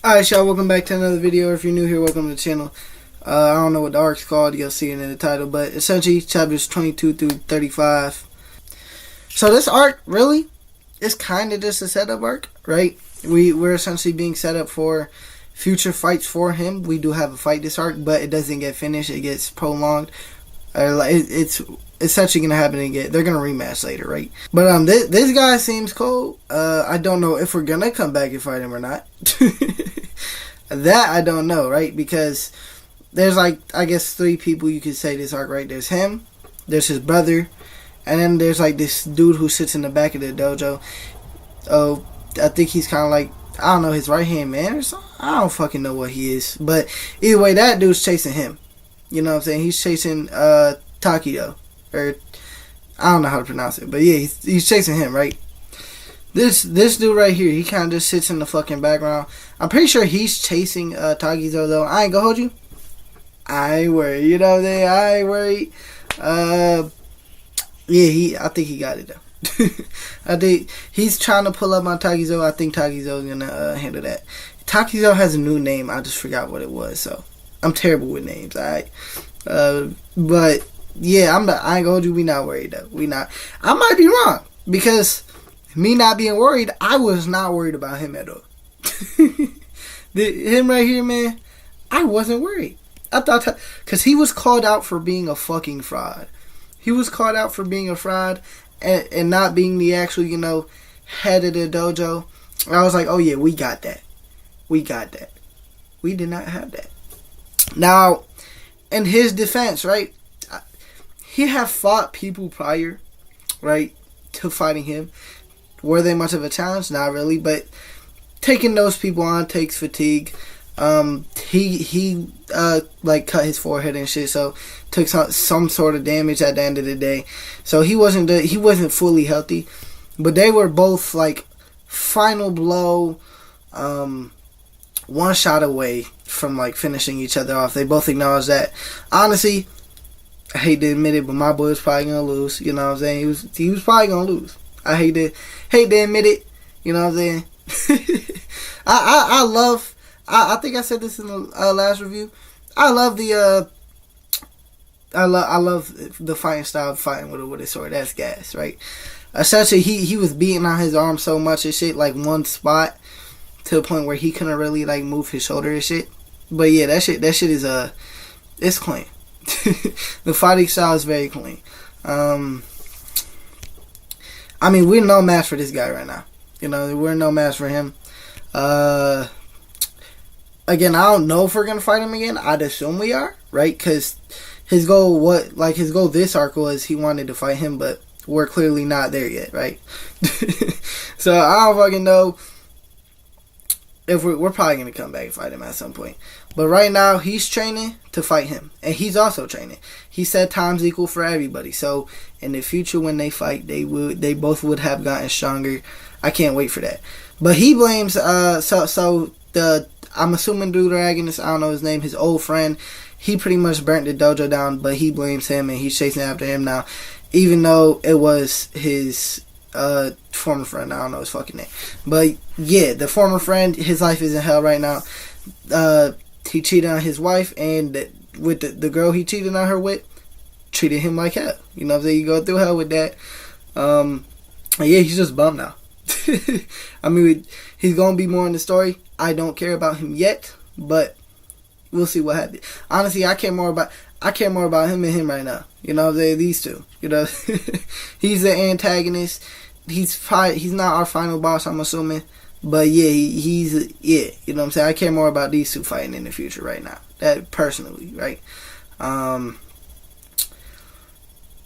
Alright, y'all, welcome back to another video. If you're new here, welcome to the channel. I don't know what the arc's called, you'll see it in the title, but essentially chapters 22 through 35. So this arc, really, is kind of just a setup arc, right? We're essentially being set up for future fights for him. We do have a fight this arc, but it doesn't get finished, it gets prolonged. It's essentially gonna happen again. They're gonna rematch later, right? But this guy seems cool. I don't know if we're gonna come back and fight him or not. That I don't know, right? Because there's like, I guess, 3 people you could say this arc, right? There's him, there's his brother, and then there's like this dude who sits in the back of the dojo. Oh, I think he's kind of like, I don't know, his right hand man or something. I don't fucking know what he is, but either way, that dude's chasing him. You know what I'm saying? He's chasing Takido, or I don't know how to pronounce it, but yeah, he's chasing him, right? This dude right here, he kind of just sits in the fucking background. I'm pretty sure he's chasing Takido, though. I ain't gonna hold you. I ain't worried, you know what I'm saying? I ain't worried. Yeah, I think he got it, though. I think he's trying to pull up on Takizo. I think Takizo's gonna handle that. Takizo has a new name. I just forgot what it was, so I'm terrible with names, alright? But yeah, I ain't gonna hold you. We not worried, though. We not. I might be wrong, because me not being worried, I was not worried about him at all. Him right here, man, I wasn't worried. I thought, because he was called out for being a fucking fraud. He was called out for being a fraud and not being the actual, head of the dojo. I was like, oh yeah, we got that. We got that. We did not have that. Now, in his defense, right, he had fought people prior, right, to fighting him. Were they much of a challenge? Not really, but taking those people on takes fatigue. He cut his forehead and shit, so took some sort of damage at the end of the day. So he wasn't fully healthy, but they were both like final blow, one shot away from like finishing each other off. They both acknowledged that. Honestly, I hate to admit it, but my boy was probably gonna lose. You know what I'm saying? He was probably gonna lose. I hate to admit it. You know what I'm saying? I think I said this in the last review. I love the fighting style of fighting with a sword. That's gas, right? Essentially, he was beating on his arm so much and shit, like one spot, to the point where he couldn't really like move his shoulder and shit. But yeah, that shit is it's clean. The fighting style is very clean. I mean, we're no match for this guy right now. We're no match for him. Again, I don't know if we're gonna fight him again. I'd assume we are, right? Because his goal this arc was he wanted to fight him, but we're clearly not there yet, right? So I don't fucking know if we're probably gonna come back and fight him at some point. But right now, he's training to fight him, and he's also training. He said time's equal for everybody. So in the future, when they fight, they both would have gotten stronger. I can't wait for that. But he blames I'm assuming the dragonist, I don't know his name, his old friend. He pretty much burnt the dojo down, but he blames him and he's chasing after him now, even though it was his former friend. I don't know his fucking name, but yeah, the former friend, his life is in hell right now. He cheated on his wife, and with the girl he cheated on her with, treated him like hell. You know what I'm saying? You go through hell with that. Yeah, he's just bummed now. I mean, he's gonna be more in the story. I don't care about him yet, but we'll see what happens. Honestly, I care more about him and him right now. You know what I'm saying? These two. He's the antagonist. He's not our final boss, I'm assuming. But yeah, he's you know what I'm saying? I care more about these two fighting in the future right now. That personally, right?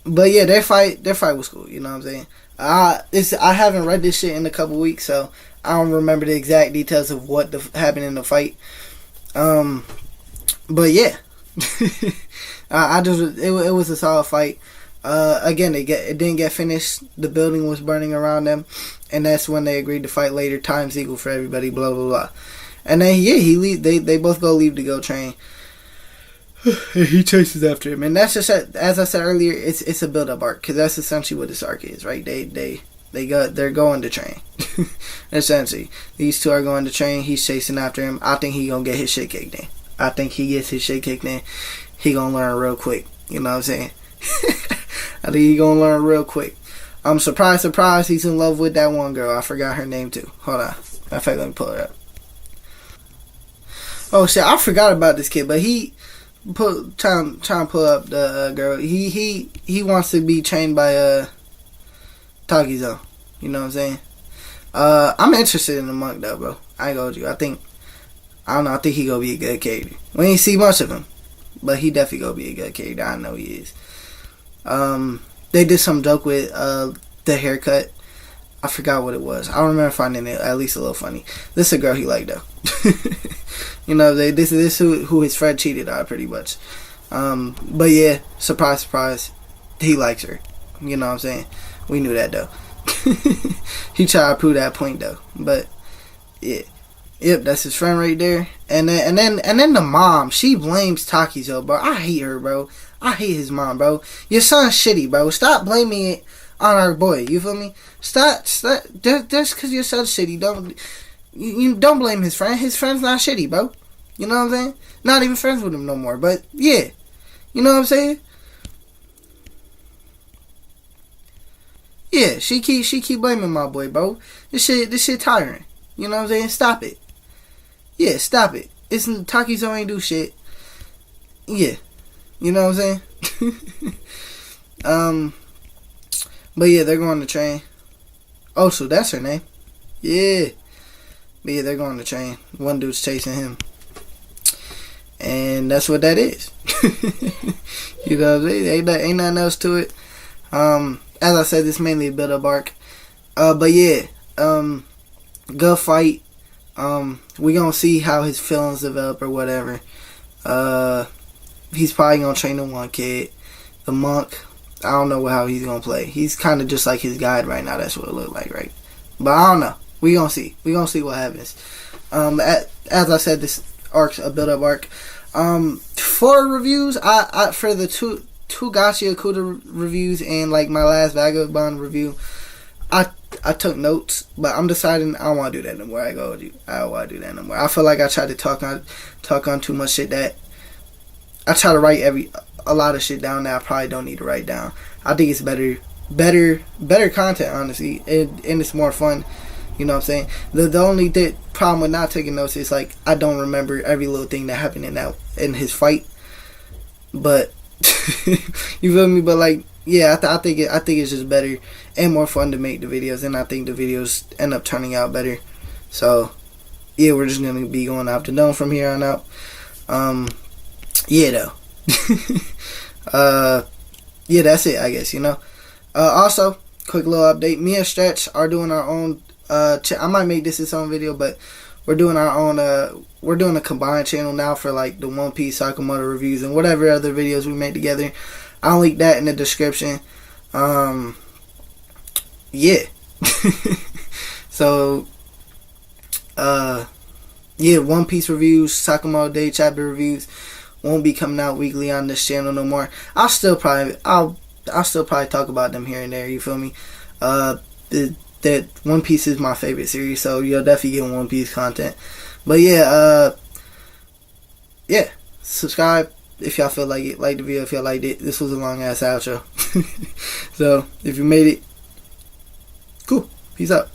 But yeah, their fight was cool, you know what I'm saying? I haven't read this shit in a couple weeks, so I don't remember the exact details of what happened in the fight. But yeah. It was a solid fight. Again, it didn't get finished. The building was burning around them, and that's when they agreed to fight later. Time's equal for everybody. Blah blah blah. And then yeah, they both leave to go train. He chases after him, and that's just, as I said earlier, it's a build up arc, because that's essentially what this arc is, right? They They're going to train. Essentially, these two are going to train. He's chasing after him. I think he gonna get his shit kicked in. I think he gets his shit kicked in. He gonna learn real quick. You know what I'm saying? I think he gonna learn real quick. Surprise, surprise, he's in love with that one girl. I forgot her name too. Hold on. In fact, let me pull it up. Oh shit, I forgot about this kid, but he trying to pull up the girl. He wants to be trained by Takizo. You know what I'm saying? I'm interested in the monk though, bro. I ain't gonna hold you. I think he gonna be a good character. We ain't see much of him, but he definitely gonna be a good character. I know he is. They did some joke with the haircut. I forgot what it was. I don't remember finding it at least a little funny. This is a girl he liked though. You know, this is who his friend cheated on pretty much. But yeah, surprise, surprise, he likes her. You know what I'm saying? We knew that though. He tried to prove that point though. But yeah, yep, that's his friend right there. And then the mom, she blames Takizo, bro. I hate her, bro. I hate his mom, bro. Your son's shitty, bro. Stop blaming it on our boy. You feel me? Stop. Just because your son's shitty, you don't blame his friend. His friend's not shitty, bro. You know what I'm saying? Not even friends with him no more. But yeah, you know what I'm saying? Yeah, she keep blaming my boy, bro. This shit tiring. You know what I'm saying? Stop it. Yeah, stop it. It's Takizo ain't do shit. Yeah. You know what I'm saying? But yeah, they're going to train. Oh, so that's her name. Yeah. But yeah, they're going to train. One dude's chasing him. And that's what that is. You know what I'm saying? Ain't nothing else to it. As I said, this is mainly a build-up arc. But yeah, good fight. We gonna see how his feelings develop or whatever. He's probably gonna train the one kid, the monk. I don't know how he's gonna play. He's kind of just like his guide right now. That's what it look like, right? But I don't know. We gonna see. We gonna see what happens. As I said, this arc's a build-up arc. For reviews, I for the two Yoshioka reviews and like my last Vagabond review, I took notes, but I'm deciding I don't want to do that no more. I don't want to do that no more. I feel like I tried to talk on too much shit that I try to write a lot of shit down that I probably don't need to write down. I think it's better content, honestly, and it's more fun. You know what I'm saying? The only problem with not taking notes is like I don't remember every little thing that happened in his fight. But you feel me? But like, yeah, I think it's just better and more fun to make the videos, and I think the videos end up turning out better. So yeah, we're just gonna be going off the dome from here on out. Yeah, though. Yeah, that's it, I guess, you know. Also, quick little update. Me and Stretch are doing our own. I might make this its own video, but we're doing our own. We're doing a combined channel now for like the One Piece Sakamoto reviews and whatever other videos we make together. I'll link that in the description. Yeah. So, yeah, One Piece reviews, Sakamoto Day chapter reviews won't be coming out weekly on this channel no more. I'll still probably talk about them here and there. You feel me? That One Piece is my favorite series, so you'll definitely get One Piece content. But yeah, yeah, subscribe if y'all feel like it. Like the video if y'all liked it. This was a long ass outro. So if you made it, cool. Peace out.